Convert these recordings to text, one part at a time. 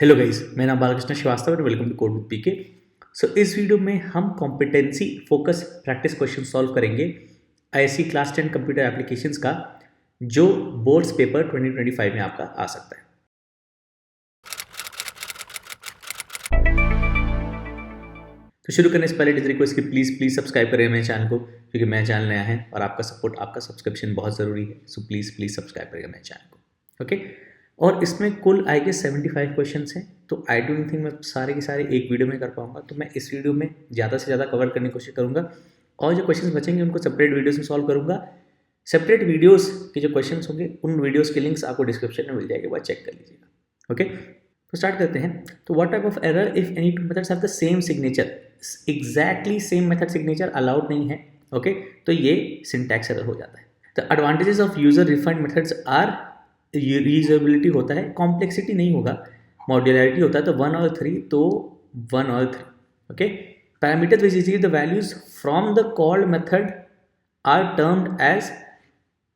Hello guys, मेरा नाम बालकृष्ण श्रीवास्तव है। वेलकम टू कोड विद पीके। सो इस वीडियो में हम competency focus practice question solve करेंगे आईएससी क्लास 10 कंप्यूटर एप्लीकेशंस का, जो बोर्ड्स पेपर 2025 में आपका आ सकता है। तो शुरू करने से पहले डिज रिक्वेस्ट कि प्लीज़ सब्सक्राइब करें मेरे चैनल को, क्योंकि मेरा चैनल नया है और आपका सपोर्ट, आपका सब्सक्रिप्शन बहुत ज़रूरी है। सो प्लीज़ सब्सक्राइब करेगा मेरे चैनल को, ओके। और इसमें कुल आई गेस 75 क्वेश्चंस हैं, तो आई डोंट थिंक मैं सारे के सारे एक वीडियो में कर पाऊंगा, तो मैं इस वीडियो में ज़्यादा से ज़्यादा कवर करने की कोशिश करूँगा और जो क्वेश्चंस बचेंगे उनको सेपरेट वीडियोस में सॉल्व करूँगा। सेपरेट वीडियोस के जो क्वेश्चंस होंगे उन वीडियोस के लिंक्स आपको डिस्क्रिप्शन में मिल जाएंगे, वह चेक कर लीजिएगा, ओके। तो स्टार्ट करते हैं। तो what type of error if any two methods have the same signature, exactly same method signature allowed नहीं है, ओके। तो ये सिंटैक्स एरर हो जाता है। The advantages of user refined methods are reusability होता है, कॉम्प्लेक्सिटी नहीं होगा, मॉड्यूलरिटी होता है, तो 1 और 3 तो 1 और 3, okay. Parameters which receive the values from the called method are termed as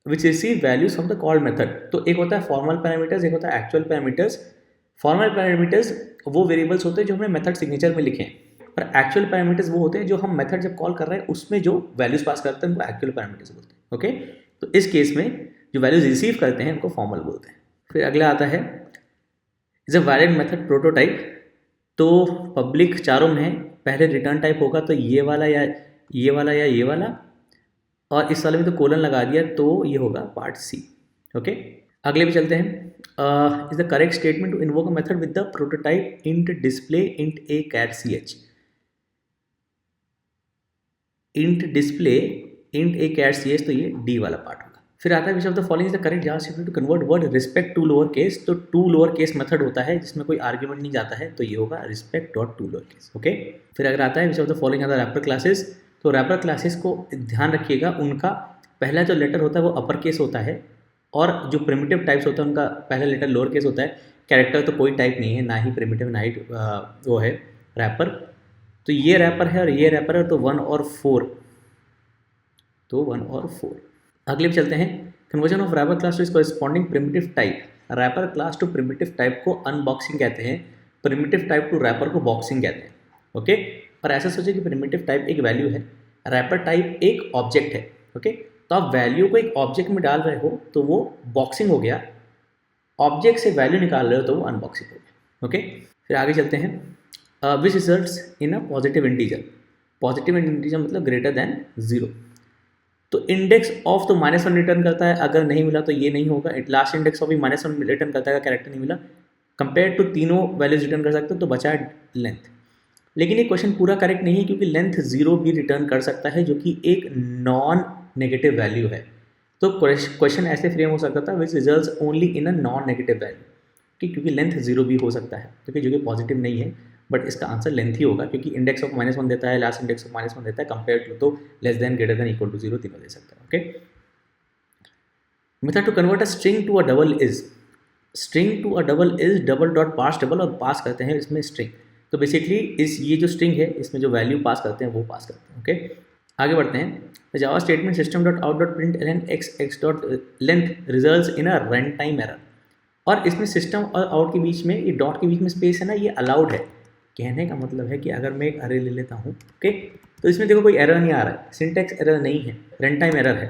which receive values from the called method. तो एक होता है फॉर्मल पैरामीटर्स, एक होता है एक्चुअल पैरामीटर्स। फॉर्मल पैरामीटर्स वो वेरिएबल्स होते हैं जो हमने मेथड सिग्नेचर में लिखे हैं, और एक्चुअल पैरामीटर्स वो होते हैं जो हम मेथड जब कॉल कर रहे हैं उसमें जो वैल्यूज पास करते हैं उनको एक्चुअल पैरामीटर्स बोलते हैं, ओके। तो इस केस में जो वैल्यूज रिसीव करते हैं उनको फॉर्मल बोलते हैं। फिर अगला आता है is a valid method prototype. तो पब्लिक चारों में है, पहले रिटर्न टाइप होगा तो ये वाला या ये वाला या ये वाला, और इस वाले में तो कोलन लगा दिया तो ये होगा पार्ट सी, ओके। अगले पे चलते हैं। Is the correct statement to invoke a method with the prototype int display int a char c h. Int display int a char c h, तो ये डी वाला पार्ट होगा। फिर आता है which of the following is the correct JavaScript to convert word respect to lower case. तो to lower case method होता है जिसमें कोई आर्ग्यूमेंट नहीं जाता है, तो ये होगा respect dot to lower case, okay. फिर अगर आता है which of the following are the wrapper classes. तो रैपर क्लासेस को ध्यान रखिएगा, उनका पहला जो लेटर होता है वो अपर केस होता है, और जो प्रिमिटिव टाइप्स होता है उनका पहला लेटर लोअर केस होता है। कैरेक्टर तो कोई टाइप नहीं है, ना ही प्रिमिटिव ना ही वो है रैपर। तो ये रैपर है और ये रैपर है, तो 1 और 4, तो 1 और 4। अगले पे चलते हैं। Conversion of wrapper class to its corresponding primitive type. Wrapper class to primitive type को अनबॉक्सिंग कहते हैं, प्रिमिटिव टाइप टू रैपर को बॉक्सिंग कहते हैं, ओके। और ऐसा सोचिए कि प्रिमिटिव टाइप एक वैल्यू है, रैपर टाइप एक ऑब्जेक्ट है, ओके। तो आप वैल्यू को एक ऑब्जेक्ट में डाल रहे हो तो वो बॉक्सिंग हो गया, ऑब्जेक्ट से वैल्यू निकाल रहे हो तो वो अनबॉक्सिंग हो गया, ओके। फिर आगे चलते हैं। Which results in a positive integer. Positive integer मतलब ग्रेटर देन 0। तो इंडेक्स ऑफ तो -1 रिटर्न करता है, अगर नहीं मिला तो ये नहीं होगा। लास्ट इंडेक्स ऑफ भी -1 रिटर्न करता है, कैरेक्टर नहीं मिला। कंपेयर टू तीनों वैल्यूज रिटर्न कर सकते हो, तो बचा है लेंथ। लेकिन ये क्वेश्चन पूरा करेक्ट नहीं है, क्योंकि लेंथ 0 भी रिटर्न कर सकता है, जो कि एक नॉन नेगेटिव वैल्यू है। तो क्वेश्चन ऐसे फ्रेम हो सकता था which results only in a non negative value, क्योंकि लेंथ 0 भी हो सकता है, क्योंकि जो कि पॉजिटिव नहीं है, बट इसका आंसर लेंथ ही होगा, क्योंकि इंडेक्स ऑफ -1 देता है, लास्ट इंडेक्स ऑफ -1 देता है, कंपेयर टू तो less than, greater than, equal to 0 तीनों दे सकता है, okay. Method to convert a string to a double is. String to a double is, double dot parse double, और पास करते हैं इसमें स्ट्रिंग। तो बेसिकली ये जो स्ट्रिंग है इसमें जो वैल्यू पास करते हैं वो पास करते हैं, ओके। आगे बढ़ते हैं। Java statement system dot out dot print L X dot length results in a run time error. और इसमें सिस्टम और आउट के बीच में, ये डॉट के बीच में स्पेस है ना, ये अलाउड है। कहने का मतलब है कि अगर मैं एक अरे ले लेता हूँ, ओके, तो इसमें देखो कोई एरर नहीं आ रहा है, सिंटैक्स एरर नहीं है, रन टाइम एरर है,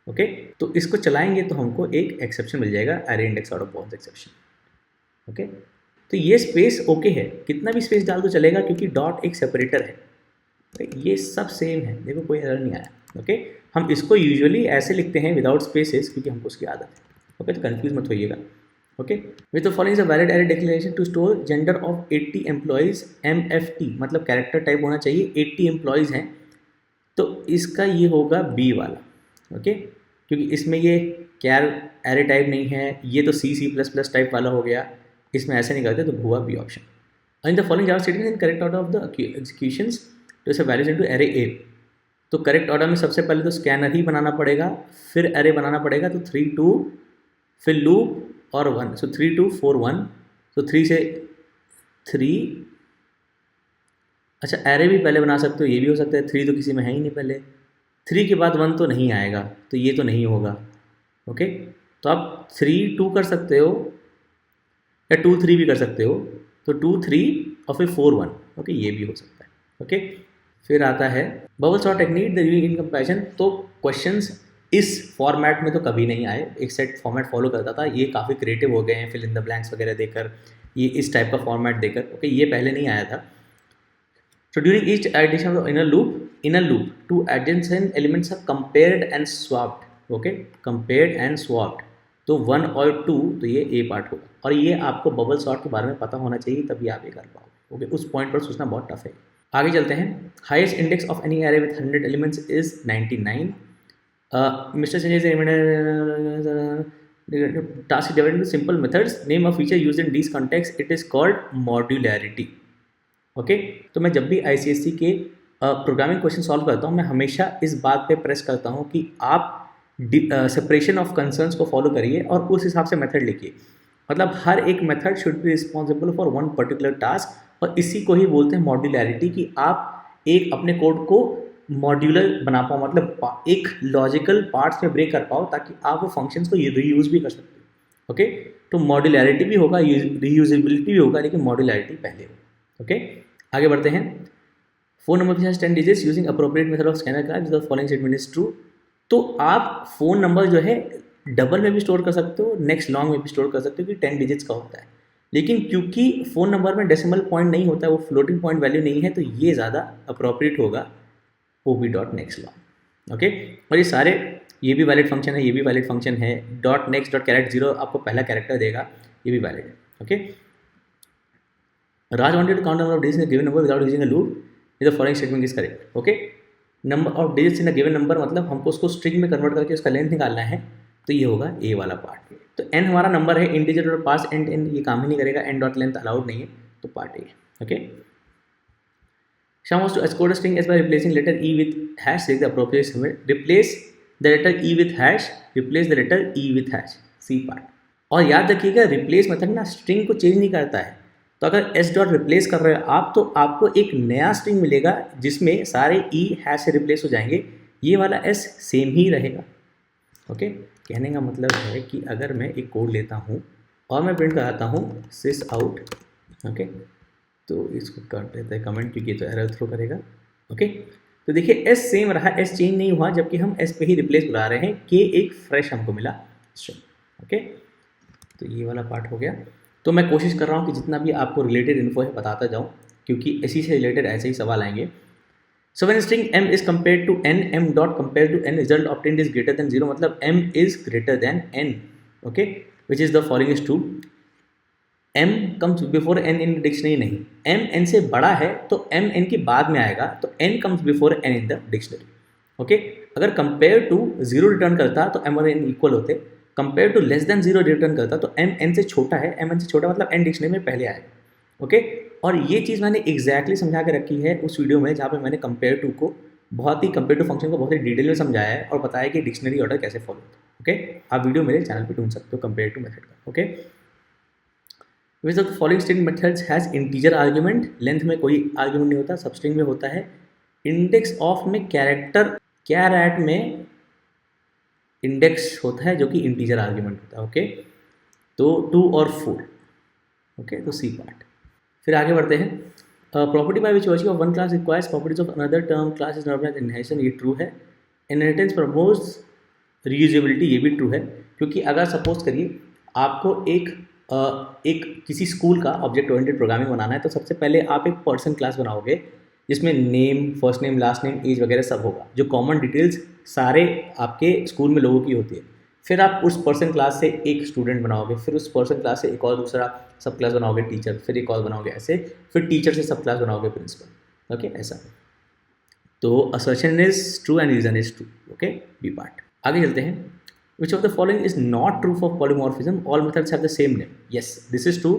ओके। तो इसको चलाएंगे तो हमको एक एक्सेप्शन मिल जाएगा, अरे index out of bounds exception, okay. तो ये स्पेस ओके है, कितना भी स्पेस डाल तो चलेगा, क्योंकि डॉट एक सेपरेटर है, ये सब सेम है, देखो कोई एरर नहीं आया, ओके। हम इसको यूजुअली ऐसे लिखते हैं विदाउट स्पेसेस, क्योंकि हमको उसकी आदत है, ओके। तो कन्फ्यूज मत होइएगा, okay. With the following is a valid array declaration to store gender of 80 employees MFT, मतलब कैरेक्टर टाइप होना चाहिए, 80 एम्प्लॉइज हैं, तो इसका ये होगा बी वाला, ओके। क्योंकि इसमें ये कैर एरे टाइप नहीं है, ये तो C++ टाइप वाला हो गया, इसमें ऐसे नहीं करते, तो हुआ B option. In the following Java statement in correct order of the executions तो इसे वैल्यूज इनटू एरे ए। तो करेक्ट ऑर्डर में सबसे पहले तो स्कैनर ही बनाना पड़ेगा, फिर एरे बनाना पड़ेगा, तो 3 2, फिर लूप और 1, सो 3 2 4 1, तो 3 से 3, अच्छा एरे भी पहले बना सकते हो, ये भी हो सकता है, 3 तो किसी में है ही नहीं पहले, 3 के बाद 1 तो नहीं आएगा, तो ये तो नहीं होगा, ओके। तो आप 3 2 कर सकते हो या 2 3 भी कर सकते हो, तो 2 3 और फिर 4 1, ओके, ये भी हो सकता है, ओके। फिर आता है bubble sort technique the in comparison. तो क्वेश्चंस इस फॉर्मेट में तो कभी नहीं आए, एक सेट फॉर्मेट फॉलो करता था, ये काफ़ी क्रिएटिव हो गए हैं फिल इन द ब्लैंक्स वगैरह देकर, ये इस टाइप का फॉर्मेट देकर, ओके, ये पहले नहीं आया था। So during each addition of inner loop, two adjacent elements are compared and swapped. Okay, compared and swapped. तो 1 और 2, तो ये ए पार्ट होगा, और ये आपको बबल सॉर्ट के बारे में पता होना चाहिए, तभी आप ये कर पाओगे। ओके, उस पॉइंट पर सोचना बहुत टफ है। आगे चलते हैं। Highest index of any array with 100 elements is 99। Mister Sanjay task divided into simple methods, name a feature used in this context, it is called modularity. Okay, तो मैं जब भी ICSE के प्रोग्रामिंग क्वेश्चन सॉल्व करता हूँ, मैं हमेशा इस बात पे प्रेस करता हूँ कि आप सेपरेशन ऑफ कंसर्न्स को फॉलो करिए और उस हिसाब से मेथड लिखिए। मतलब हर एक method should be responsible for one particular task, और इसी को ही बोलते हैं मॉड्यूलैरिटी, कि आप एक अपने कोड को मॉड्यूलर बना पाओ, मतलब एक लॉजिकल पार्ट्स में ब्रेक कर पाओ, ताकि आप वो फंक्शंस को रीयूज भी कर सकते हो। ओके, तो मॉड्यूलैरिटी भी होगा, रीयूजेबिलिटी भी होगा, लेकिन मॉड्यूलैरिटी पहले होगा। ओके, आगे बढ़ते हैं। फोन नंबर के साथ 10 digits using appropriate method of scanner card, the following statement is true. तो आप फ़ोन नंबर जो है डबल में भी स्टोर कर सकते हो, नेक्स्ट लॉन्ग में भी स्टोर कर सकते हो, कि 10 डिजिट्स का होता है, लेकिन क्योंकि फ़ोन नंबर में डेसिमल पॉइंट नहीं होता है, वो फ्लोटिंग पॉइंट वैल्यू नहीं है, तो ये ज़्यादा अप्रोप्रिएट होगा OB dot next long. Okay, और ये सारे, ये भी वैलिड फंक्शन है, ये भी वैलिड फंक्शन है। डॉट नेक्स्ट डॉट कैरेक्टर 0 आपको पहला कैरेक्टर देगा, ये भी वैलिड है। Okay, Raj wanted to count the number of digits in a given number without using a loop. If the following statement is correct. Okay? Number of digits in a given number, मतलब हमको उसको string में convert करके उसका length निकालना है, तो ये होगा ए वाला पार्ट। तो n हमारा नंबर है, इंटीजर और पास एंड n, ये काम ही नहीं करेगा, n डॉट लेंथ अलाउड नहीं है, तो part A. Okay, Sham was to escode a string as by replacing letter e with hash, select the appropriate symbol, replace the letter e with hash, replace the letter e with hash, C part. और याद रखिएगा, replace method ना string को change नहीं करता है, तो अगर एस डॉट रिप्लेस कर रहे हो आप, तो आपको एक नया स्ट्रिंग मिलेगा जिसमें सारे ई हैश से रिप्लेस हो जाएंगे, ये वाला एस सेम ही रहेगा। ओके, कहने का मतलब है कि अगर मैं एक कोड लेता हूँ और मैं प्रिंट कराता हूँ सिस आउट, ओके, तो इसको कर देते हैं कमेंट, क्योंकि तो एरर थ्रो करेगा। ओके, तो देखिए एस सेम रहा, एस चेंज नहीं हुआ, जबकि हम एस पे ही रिप्लेस बुला रहे हैं, के एक फ्रेश हमको मिला स्ट्रिंग। ओके, तो ये वाला पार्ट हो गया। तो मैं कोशिश कर रहा हूँ कि जितना भी आपको रिलेटेड इन्फो है बताता जाऊँ, क्योंकि इसी से रिलेटेड ऐसे ही सवाल आएंगे। So when string m is compare to n, m dot compare to n, result obtained is greater than 0, मतलब m is greater than n। Okay, which is the following is true. m comes before n in dictionary, नहीं, m n से बड़ा है तो m n के बाद में आएगा, तो n comes before n in the dictionary. Okay, अगर कंपेयर टू 0 रिटर्न करता तो m और n इक्वल होते, compare to less than 0 return करता तो m n से छोटा है, m n से छोटा मतलब n डिक्शनरी में पहले आएगा। ओके, और ये चीज़ मैंने एग्जैक्टली समझा के रखी है उस वीडियो में, जहाँ पे मैंने कंपेयर टू को कंपेयर टू फंक्शन को बहुत ही डिटेल में समझाया है और बताया कि डिक्शनरी ऑर्डर कैसे फॉलो होता है। ओके, आप वीडियो मेरे चैनल पे ढूंढ सकते हो कंपेयर टू मेथड का। Okay, which of the following string methods has integer argument, length में कोई आर्ग्यूमेंट नहीं होता, सब स्ट्रिंग में होता है। इंडेक्स ऑफ में कैरेक्टर, कैरेट में इंडेक्स होता है जो कि इंटीजर आर्ग्यूमेंट होता है। ओके, तो 2 और 4। ओके, तो सी पार्ट। फिर आगे बढ़ते हैं। Property by which virtue of one class requires properties of another term class is not as inheritance, ये ट्रू है। इनहेरिटेंस प्रमोट्स रीयूजेबिलिटी, ये भी ट्रू है, क्योंकि अगर सपोज करिए आपको एक किसी स्कूल का ऑब्जेक्ट ओरिएंटेड प्रोग्रामिंग बनाना है, तो सबसे पहले आप एक पर्सन क्लास बनाओगे जिसमें name, first name, last name, age वगैरह सब होगा, जो कॉमन डिटेल्स सारे आपके स्कूल में लोगों की होती है। फिर आप उस पर्सन क्लास से एक स्टूडेंट बनाओगे, फिर उस पर्सन क्लास से एक और दूसरा सब क्लास बनाओगे टीचर, फिर एक और बनाओगे ऐसे, फिर टीचर से सब क्लास बनाओगे प्रिंसिपल। ओके, ऐसा। तो assertion is true and reason is true. Okay, B part. आगे चलते हैं। Which of the following is not true for polymorphism, all methods have the same name, yes this is true.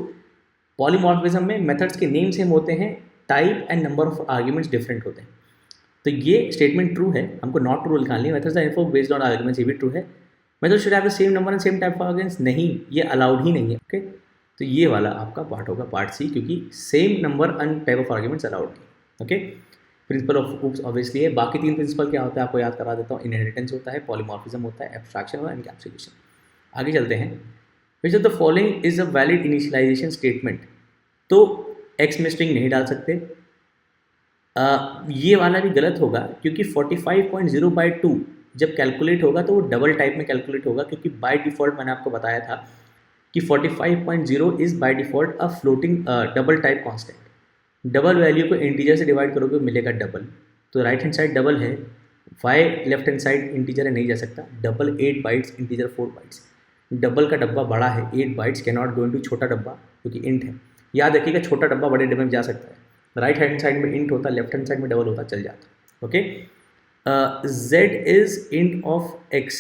Polymorphism में methods के name same होते हैं, type and number of arguments different होते हैं, तो ये स्टेटमेंट ट्रू है। हमको नॉट ट्रू निकालनी है। Methods are info based on arguments, ये भी ट्रू है। Method should have the same number and same type of arguments, नहीं, ये अलाउड ही नहीं है। ओके, तो ये वाला आपका पार्ट होगा, पार्ट सी, क्योंकि same number and type of arguments allowed नहीं। Okay, principle of OOPS obviously है। बाकी 3 प्रिंसिपल क्या होता है आपको याद करा देता हूँ। इनहेरिटेंस होता है, पॉलीमॉर्फिज्म होता है, एब्स्ट्रैक्शन और एनकैप्सुलेशन। आगे चलते हैं। Which of the following is a valid initialisation statement, तो x में स्ट्रिंग नहीं डाल सकते। ये वाला भी गलत होगा क्योंकि 45.0/2 जब कैलकुलेट होगा तो वो डबल टाइप में कैलकुलेट होगा, क्योंकि बाय डिफ़ॉल्ट मैंने आपको बताया था कि 45.0 is by default a floating double type constant. Double value को इंटीजर से डिवाइड करोगे मिलेगा डबल, तो राइट हैंड साइड डबल है, y left hand side integer है नहीं जा सकता। Double 8 bytes, integer 4 bytes. Double का डब्बा बड़ा है, 8 bytes can not go into छोटा डब्बा क्योंकि इंट है। याद रखिएगा छोटा डब्बा बड़े डब्बे में जा सकता है, राइट हैंड साइड में इंट होता, लेफ्ट हैंड साइड में डबल होता, चल जाता। Okay, z is int of x,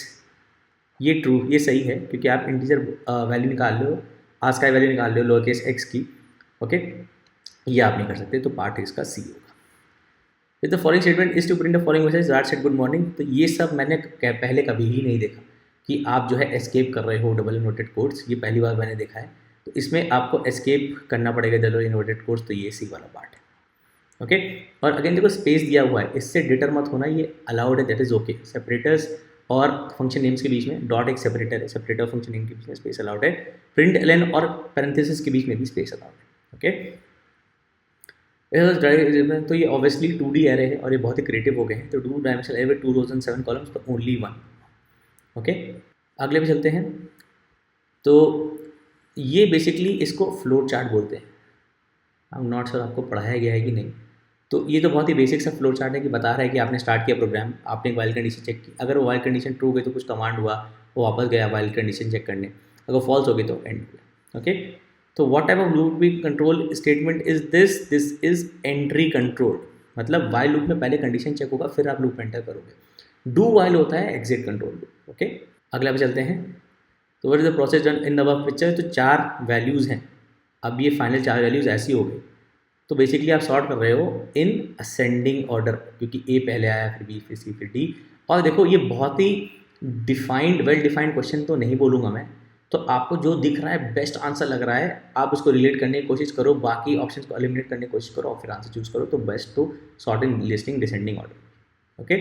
ये ट्रू, ये सही है क्योंकि आप इंटीजर वैल्यू निकाल लो, आस्काई वैल्यू निकाल लो लोअर केस x की। ओके, ये आप नहीं कर सकते, तो पार्ट इसका सी होगा। फिर the following statement is to print the following message, right said good morning. तो ये सब मैंने पहले कभी ही नहीं देखा कि आप जो है एस्केप कर रहे हो डबल इन्वर्टेड कोट्स, ये पहली बार मैंने देखा है। तो इसमें आपको एस्केप करना पड़ेगा डबल इन्वर्टेड कोट्स, तो ये सी वाला पार्ट है। ओके, और अगेन देखो स्पेस दिया हुआ है, इससे डिटर मत होना, ये अलाउड है, दैट इज ओके। सेपरेटर्स और फंक्शन नेम्स के बीच में डॉट एक सेपरेटर है, सेपरेटर और फंक्शन नेम के बीच में स्पेस अलाउड है। प्रिंट एलन और पैरेंथेसिस के बीच में भी स्पेस अलाउड है। ओके, तो ये ऑब्वियसली 2D एरे है और ये बहुत ही क्रिएटिव हो गए हैं। तो 2 डायमेंशनल एरे 2007 कॉलम्स, तो ओनली 1। ओके, अगले पे चलते हैं। तो ये बेसिकली इसको फ्लोट चार्ट बोलते हैं। आई एम नॉट श्योर आपको पढ़ाया गया है कि नहीं। तो ये तो बहुत ही बेसिक सा फ्लो चार्ट है कि बता रहा है कि आपने स्टार्ट किया प्रोग्राम, आपने वाइल कंडीशन चेक की, अगर वो वाइल कंडीशन ट्रू गई तो कुछ कमांड हुआ, वो वापस गया वाइल कंडीशन चेक करने, अगर फॉल्स हो गई तो एंड हुआ। ओके, तो व्हाट टाइप ऑफ लूप भी control statement is this is entry control, मतलब वाइल लूप में पहले कंडीशन चेक होगा फिर आप लूप एंटर करोगे। डू वाइल होता है एग्जिट कंट्रोल लूप। ओके, अगला पे चलते हैं। तो what is the process done in the above picture. तो 4 वैल्यूज़ हैं, अब ये फाइनल 4 वैल्यूज़ ऐसी हो गई। तो बेसिकली आप सॉर्ट कर रहे हो इन असेंडिंग ऑर्डर, क्योंकि ए पहले आया फिर बी फिर सी फिर डी। और देखो ये बहुत ही डिफाइंड वेल डिफाइंड क्वेश्चन तो नहीं बोलूँगा मैं, तो आपको जो दिख रहा है बेस्ट आंसर लग रहा है आप उसको रिलेट करने की कोशिश करो, बाकी ऑप्शन को एलिमिनेट करने की कोशिश करो और फिर आंसर चूज करो। तो बेस्ट तो सॉर्ट इन लिस्टिंग डिसेंडिंग ऑर्डर। ओके,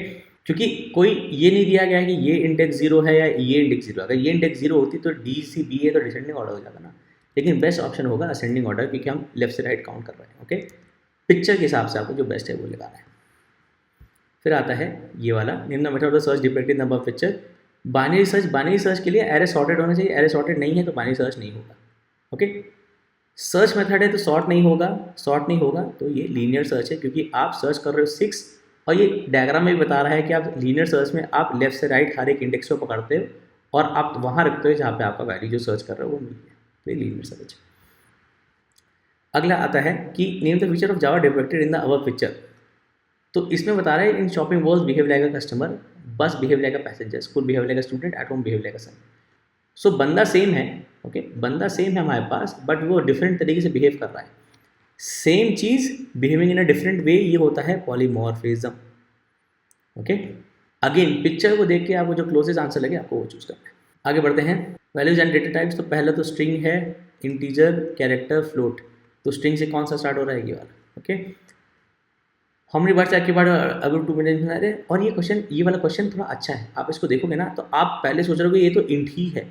क्योंकि कोई ये नहीं दिया गया है कि ये इंडेक्स 0 है या ये इंडेक्स 0। अगर ये इंडेक्स 0 होती तो डी सी बी है तो डिसेंडिंग ऑर्डर हो जाता ना, लेकिन बेस्ट ऑप्शन होगा असेंडिंग ऑर्डर क्योंकि हम लेफ्ट से राइट काउंट कर रहे हैं। ओके, पिक्चर के हिसाब से आपको जो बेस्ट है वो लगाना है। फिर आता है ये वाला, निम्न method of the search dependent number of picture. Binary search के लिए एरे सॉर्टेड होना चाहिए, एरे सॉर्टेड नहीं है तो बाइनरी सर्च नहीं होगा। ओके, सर्च मेथड है तो सॉर्ट नहीं होगा, तो ये लीनियर सर्च है क्योंकि आप सर्च कर रहे हो 6, और ये डायग्राम में भी बता रहा है कि आप लीनियर सर्च में आप लेफ्ट से राइट हर एक इंडेक्स को पकड़ते हो और आप वहाँ रखते हो जहाँ पे आपका वैल्यू जो सर्च कर रहे हो वो मिल गया, तो ये लीनियर सर्च है। अगला आता है कि name the feature of Java depicted in the above picture. तो इसमें बता रहा है in shopping malls behave like a customer, bus behave like a passenger, school behave like a student, at home behave like a son. So बंदा same है, okay, बंदा same है हमारे पास, बट वो डिफरेंट तरीके से बिहेव कर रहा है। Same cheese behaving in a different way, ये होता है पॉलीमॉर्फिज्म। ओके, अगेन पिक्चर को देख के आपको जो क्लोजेस्ट आंसर लगे आपको वो चूज करना है। आगे बढ़ते हैं, वैल्यूज एंड डेटा टाइप्स। तो पहला तो स्ट्रिंग है, इंटीजर, कैरेक्टर, फ्लोट। तो स्ट्रिंग से कौन सा स्टार्ट हो रहा है ये वाला। ओके, हाउ मेनी बार्स के बाद अगर 2 मिनट में, अरे और ये वाला क्वेश्चन थोड़ा अच्छा है, आप इसको देखोगे ना तो आप पहले सोच रहे हो ये तो इंट ही है,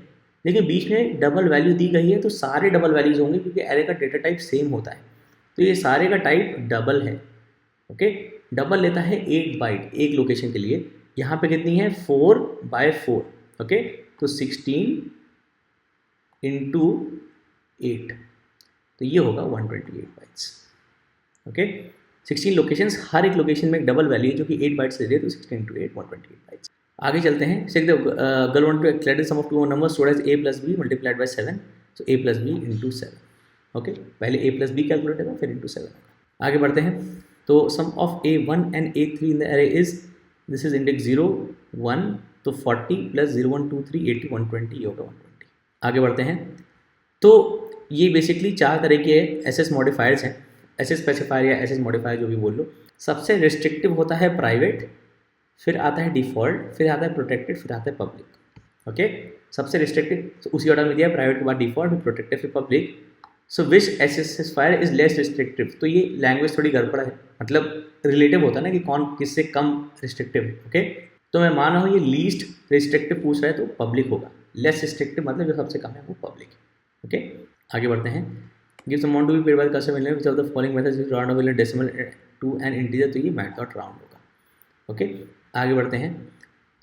लेकिन बीच में डबल वैल्यू दी गई है तो सारे डबल वैल्यूज होंगे क्योंकि एरे का डेटा टाइप सेम होता है, तो ये सारे का टाइप डबल है। ओके, डबल लेता है 8 बाइट एक लोकेशन के लिए, यहाँ पे कितनी है 4/4। ओके, तो 16 इंटू 8, तो ये होगा 128 बाइट्स। ओके, 16 लोकेशंस, हर एक लोकेशन में एक डबल वैल्यू है जो कि 8 बाइट्स ले रही है, तो 16 इंटू 8 128 बाइट्स। आगे चलते हैं, check the girl want to calculate sum of two numbers stored as a + b multiplied by 7, तो a + b इंटू 7। ओके, पहले a + b कैलकुलेट होगा फिर इंटू 7 होगा। आगे बढ़ते हैं, तो sum of a1 and a3 in the array is, this is index 0 1, तो 40 + 0 1 2 3 80 120, ये होगा 120। आगे बढ़ते हैं, तो ये बेसिकली 4 तरह के एसएस मॉडिफायर्स हैं, एसएस स्पेसिफायर या एसएस मॉडिफायर जो भी बोल लो। सबसे रिस्ट्रिक्टिव होता है प्राइवेट, फिर आता है डिफ़ॉल्ट, फिर आता है प्रोटेक्टेड, फिर आता है पब्लिक। ओके, सबसे रिस्ट्रिक्टिव तो उसी ऑर्डर में दिया, प्राइवेट के बाद डिफ़ॉल्ट, फिर प्रोटेक्टेड, फिर public. So which access specifier is less restrictive, तो ये लैंग्वेज थोड़ी गड़बड़ है, मतलब रिलेटिव होता है ना कि कौन किससे कम रिस्ट्रिक्टिव। ओके, तो मैं मान रहा हूँ ये लीस्ट रिस्ट्रिक्टिव पूछ रहा है तो पब्लिक होगा, लेस रिस्ट्रिक्टिव मतलब जो सबसे कम है वो पब्लिक है। ओके, आगे बढ़ते हैं, gives amount to be paid by the customer which of the following methods is round off decimal to an integer, तो ये मैट डॉट राउंड होगा। ओके, आगे बढ़ते हैं।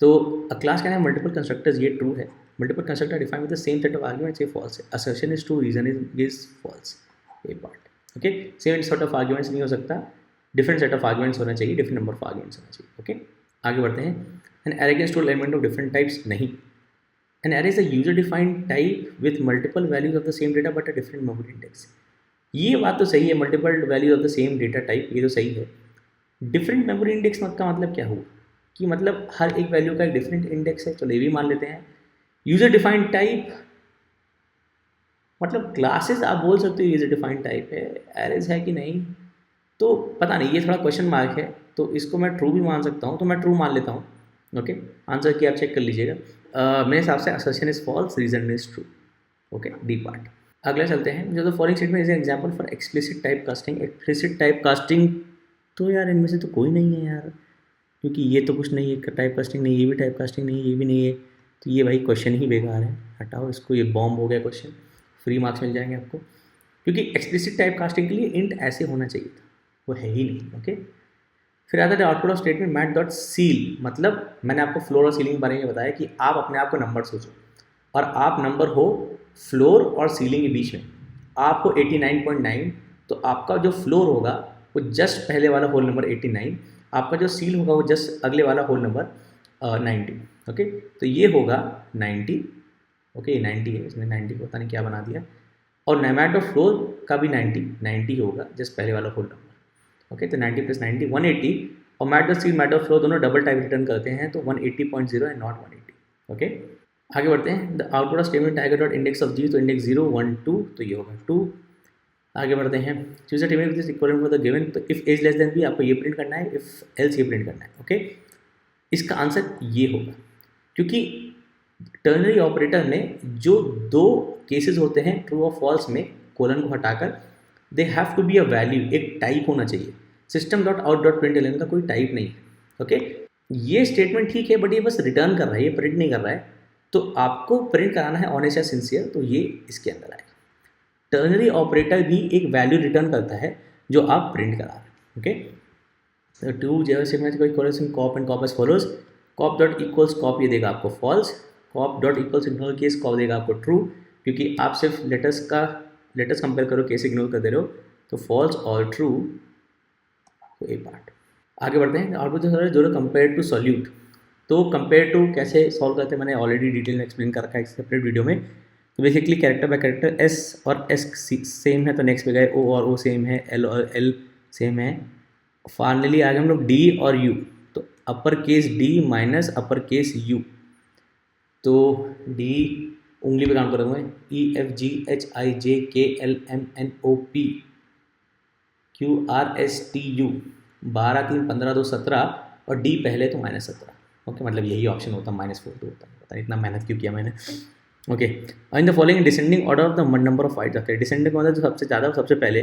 तो a class can have multiple constructors, ये ट्रू है। Multiple constructor defined with the same set of arguments, ये फॉल्स है। Assertion is true, reason is false, ये part. Okay, same set of arguments नहीं हो सकता, डिफरेंट सेट ऑफ आर्ग्यूमेंट्स होना चाहिए, डिफरेंट नंबर ऑफ आर्ग्यूमेंट्स होना चाहिए। ओके, आगे बढ़ते हैं। An array can store element of different types, नहीं। An array is a user defined type with multiple values of the same data but a different memory index, ये बात तो सही है। Multiple values of the same data type, ये तो सही है। डिफरेंट मेमोरी इंडेक्स का मतलब क्या हुआ कि मतलब हर एक वैल्यू का एक डिफरेंट इंडेक्स है, चलो ये भी मान लेते हैं। यूजर डिफाइंड टाइप मतलब क्लासेस आप बोल सकते हो यूजर डिफाइंड टाइप है, एरेज है कि नहीं तो पता नहीं, ये थोड़ा क्वेश्चन मार्क है, तो इसको मैं ट्रू भी मान सकता हूँ, तो मैं ट्रू मान लेता हूँ। ओके, आंसर की आप चेक कर लीजिएगा। मेरे हिसाब से assertion is false, reason is true. Okay, D part. अगला चलते हैं। जो the following statement is an example for explicit type casting. Explicit type casting तो यार इनमें से तो कोई नहीं है यार, क्योंकि ये तो कुछ नहीं है, टाइप कास्टिंग नहीं, ये भी टाइप कास्टिंग नहीं, ये भी नहीं है, तो ये भाई क्वेश्चन ही बेकार है, हटाओ इसको, ये बॉम्ब हो गया क्वेश्चन, फ्री मार्क्स मिल जाएंगे आपको, क्योंकि एक्सप्लिसिट टाइप कास्टिंग के लिए इंट ऐसे होना चाहिए था, वो है ही नहीं। ओके, फिर आता है output of statement math dot seal, मतलब मैंने आपको फ्लोर और सीलिंग के बारे में बताया कि आप अपने आप को नंबर सोचो और आप नंबर हो फ्लोर और सीलिंग के बीच में, आपको 89.9, तो आपका जो फ्लोर होगा वो जस्ट पहले वाला होल नंबर 89, आपका जो सील होगा वो जस्ट अगले वाला होल नंबर 90। ओके, तो ये होगा 90। ओके, 90 है, इसने 90 को पता नहीं क्या बना दिया, और मैट ऑफ फ्लोर का भी 90 होगा जस्ट पहले वाला होल नंबर। ओके, तो 90 + 90 180, और math of ceil math of floor दोनों डबल टाइप रिटर्न करते हैं, तो 180.0 एंड नॉट 180। ओके, आगे बढ़ते हैं। The output of statement tiger dot index of G, तो इंडेक्स 0 1 2, तो ये होगा 2। आगे बढ़ते हैं। Choose a table which is equivalent for the given, तो if a's less than B आपको ये प्रिंट करना है, इफ एल्स ये प्रिंट करना है। ओके, इसका आंसर ये होगा, क्योंकि टर्नरी ऑपरेटर में जो दो केसेस होते हैं ट्रू और फॉल्स में, कोलन को हटाकर, they have to be a value, एक टाइप होना चाहिए। System dot out dot print का कोई टाइप नहीं है। ओके, ये स्टेटमेंट ठीक है, बट ये बस रिटर्न कर रहा है, ये प्रिंट नहीं कर रहा है, तो आपको प्रिंट कराना है ऑनेस्ट या सिंसियर, तो ये इसके अंदर आएगा। टर्नरी ऑपरेटर भी एक वैल्यू रिटर्न करता है जो आप प्रिंट करा रहे हैं। ओके, टू जेवर सेगमेंट कोई कोलेशन cop and cop as follows, cop dot equals cop ये देगा आपको false, cop dot equals ignore case cop देगा आपको ट्रू, क्योंकि आप सिर्फ लेटर्स कंपेयर करो, केस इग्नोर कर दे रहे हो, तो फॉल्स और ट्रू, तो एक पार्ट। आगे बढ़ते हैं। आउटपुट जो कंपेयर टू सॉल्यूट, तो कंपेयर टू कैसे सॉल्व करते हैं मैंने ऑलरेडी डिटेल में एक्सप्लेन कर रखा है एक सेपरेट वीडियो में। तो basically character bye character, S और एस सेम है तो नेक्स्ट पे गए, ओ और ओ सेम है, एल और एल सेम है, फाइनली आ गए हम लोग डी और यू, तो upper case D minus upper case you, तो डी उंगली पे काम करूँगा, E F G H I J K L M N O P Q R S T U, 12 3 15 2 17, और डी पहले तो -17। ओके, मतलब यही ऑप्शन होता, -4 तो होता है, पता नहीं इतना मेहनत क्यों किया मैंने। Okay, in the following descending order of the number of bytes, okay descending मतलब जो सबसे ज़्यादा सबसे पहले,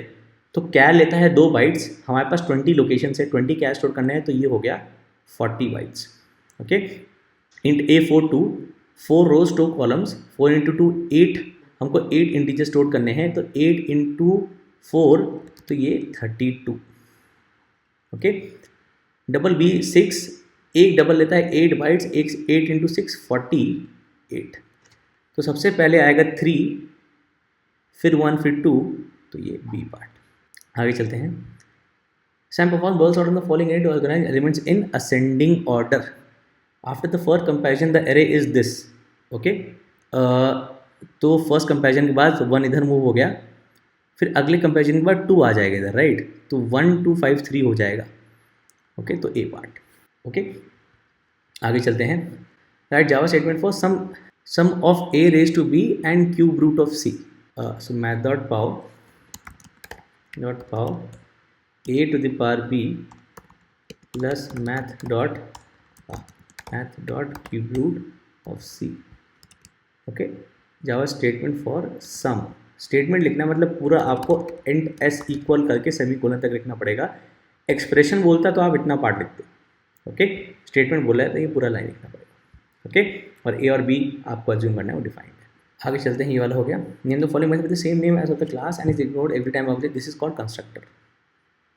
तो कैर लेता है 2 बाइट्स, हमारे पास 20 लोकेशन से 20 कैर स्टोर करने हैं, तो ये हो गया 40 बाइट्स। ओके, इंट ए 4 2, 4 रोज 2 कॉलम्स, 4 × 2 8, हमको 8 इंटीजर स्टोर करने हैं, तो 8 × 4, तो ये 32। ओके, डबल बी 6, एक डबल लेता है 8 बाइट्स, 8 × 6 48, तो सबसे पहले आएगा 3, फिर 1, फिर 2, तो ये बी पार्ट। आगे चलते हैं। Sam perform balls out of the following eight organise elements in ascending order, after the first comparison the array is this. Okay, तो फर्स्ट कंपैरिजन के बाद 1 इधर मूव हो गया, फिर अगले कंपैरिजन के बाद 2 आ जाएगा इधर, राइट, तो 1 2 5 3 हो जाएगा। ओके, तो ए पार्ट। ओके, आगे चलते हैं। Write Java statement for sum of a raised to b and cube root of c, so math dot pow a to the power b plus math dot cube root of c। Okay, Java statement for sum, statement लिखना मतलब पूरा आपको and S equal करके semicolon तक लिखना पड़ेगा। Expression बोलता तो आप इतना पार्ट लिखते, ओके, स्टेटमेंट बोला है तो ये पूरा लाइन लिखना पड़ेगा। ओके, और ए और बी आपको अज्यूम करना है वो डिफाइंड है। आगे चलते हैं, ये वाला हो गया। Name the following method with the same name as of the class and is ignored every time object, this is called constructor.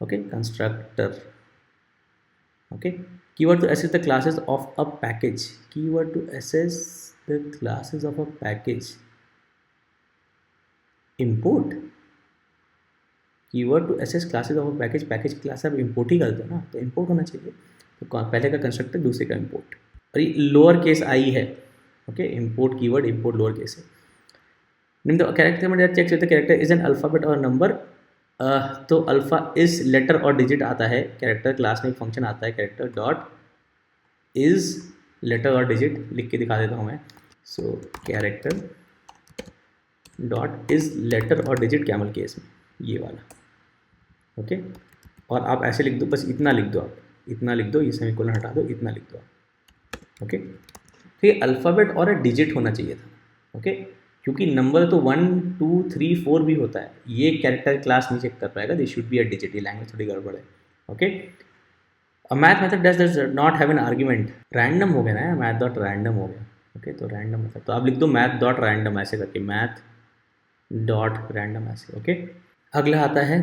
Okay, constructor. Okay, keyword to access the classes of a package, keyword to access the classes of a package, import. Keyword to access classes of a package, package की class आप import ही करते हो ना, तो import होना चाहिए। तो पहले का कंस्ट्रक्टर, दूसरे का इंपोर्ट, और ये लोअर केस आई है। Okay, import keyword, import lower case है। नेम द कैरेक्टर में check the character is an alphabet or number. तो alpha is letter or digit आता है, कैरेक्टर क्लास में एक फंक्शन आता है character dot is letter or digit, लिख के दिखा देता हूँ मैं। So character dot is letter or digit camel case में, ये वाला। ओके, और आप ऐसे लिख दो, बस इतना लिख दो, आप इतना लिख दो, ये सेमीकोलन हटा दो, इतना लिख दो आप। ओके, तो ये अल्फ़ाबेट और एक डिजिट होना चाहिए था। ओके, क्योंकि नंबर तो 1 2 3 4 भी होता है, ये कैरेक्टर क्लास नहीं चेक कर पाएगा, this should be a digit, ये लैंग्वेज थोड़ी गड़बड़ है। Okay, a math method does not have an argument, random हो गया ना, मैथ डॉट रैंडम हो गया। ओके, तो रैंडम मेथड, तो आप लिख दो मैथ डॉट रैंडम ऐसे करके, मैथ डॉट रैंडम ऐसे। ओके, अगला आता है,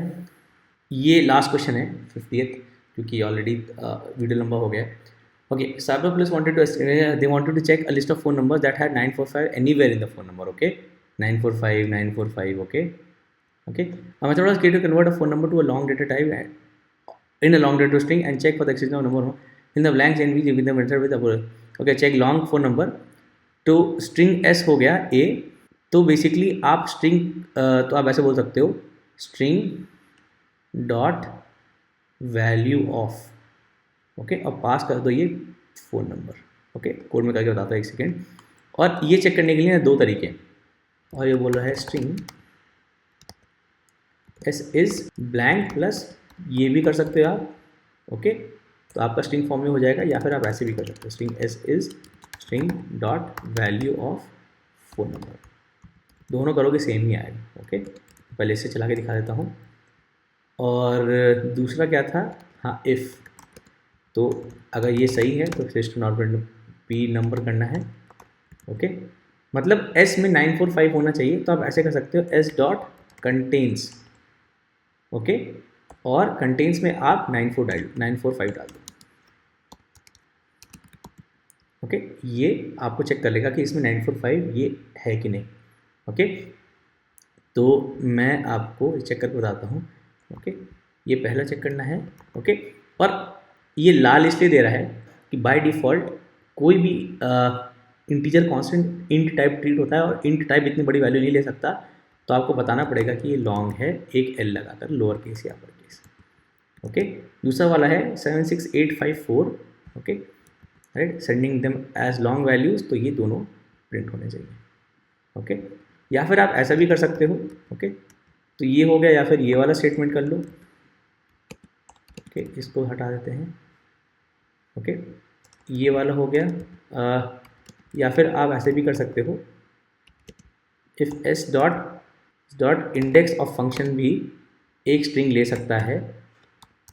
ये लास्ट क्वेश्चन है 50th, क्योंकि ऑलरेडी वीडियो लंबा हो गया है। Okay, cyber police wanted to they wanted to check a list of phone numbers that had 945 anywhere in the phone number. Okay, 945 945। Okay, okay, a method was created to convert a phone number to a long data type in a long data string and check for the existence of number in the blanks and we with the method with the okay check long phone number। तो string S हो गया ए, तो basically आप string तो आप ऐसे बोल सकते हो string dot value of. Okay, अब पास कर दो ये फ़ोन नंबर। ओके, कोड में करके बताता हूँ, एक सेकेंड। और ये चेक करने के लिए दो तरीके, और ये बोल रहा है string S is blank plus, ये भी कर सकते हो आप। ओके, तो आपका स्ट्रिंग फॉर्म में हो जाएगा, या फिर आप ऐसे भी कर सकते हो, string S is string dot value of phone number, दोनों करोगे सेम ही आएगा। ओके, पहले इससे चला के दिखा देता हूँ। और दूसरा क्या था, हाँ इफ़, तो अगर ये सही है तो सिस्टम नॉर्मल पी नंबर करना है। ओके, मतलब एस में 945 होना चाहिए, तो आप ऐसे कर सकते हो एस डॉट कंटेन्स। ओके, और कंटेन्स में आप 945 डाल दो। ओके, ये आपको चेक कर लेगा कि इसमें 945 ये है कि नहीं। ओके, तो मैं आपको चेक करके बताता हूँ। ओके, ये पहला चेक करना है। ओके, और ये लाल इसलिए दे रहा है कि बाय डिफ़ॉल्ट कोई भी integer constant int type treat होता है, और इंट टाइप इतनी बड़ी वैल्यू नहीं ले सकता, तो आपको बताना पड़ेगा कि ये लॉन्ग है, एक एल लगाकर, लोअर केस या अपर केस। ओके, दूसरा वाला है 76854। Okay, right, sending them as long values, तो ये दोनों प्रिंट होने चाहिए। ओके, या फिर आप ऐसा भी कर सकते हो। ओके, तो ये हो गया, या फिर ये वाला स्टेटमेंट कर लो। ओके, इसको हटा देते हैं। ओके, ये वाला हो गया। या फिर आप ऐसे भी कर सकते हो, if S dot index of function भी एक स्ट्रिंग ले सकता है।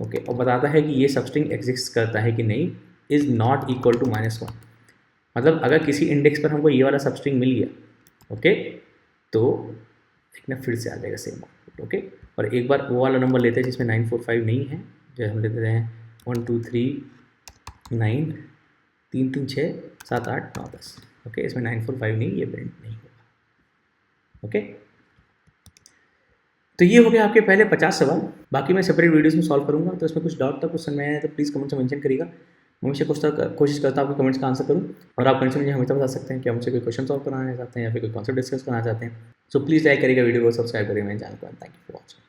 ओके, और बताता है कि ये सब स्ट्रिंग एग्जिस्ट करता है कि नहीं, इज़ नॉट इक्वल टू -1। मतलब अगर किसी इंडेक्स पर हमको ये वाला सब स्ट्रिंग मिल गया, ओके, तो देखना फिर से आ जाएगा सेम आउटपुट। ओके, और एक बार वो वाला नंबर लेते हैं जिसमें 945 नहीं है, जो हम लेते हैं 1 2 3 9 3 3 6 7 8 9 10। ओके, इसमें 945 नहीं, ये प्रिंट नहीं होगा। ओके, तो ये हो गया आपके पहले 50 सवाल। बाकी मैं सेपरेट वीडियोस में सॉल्व करूंगा, तो इसमें कुछ डाउट था, कुछ समझ में आया तो प्लीज़ कमेंट में मेंशन करिएगा। मैं हमेशा कोशिश करता हूँ आपके कमेंट्स का आंसर करूँ, और आप कमेंट्स में मुझे हमेशा बता सकते हैं कि आप मुझसे कोई क्वेश्चन सॉल्व कराना चाहते हैं या फिर कोई कॉन्सेप्ट डिस्कस करना चाहते हैं। सो प्लीज़ लाइक करिएगा वीडियो को, सब्सक्राइब करिएगा मेरे चैनल को। Thank you for watching.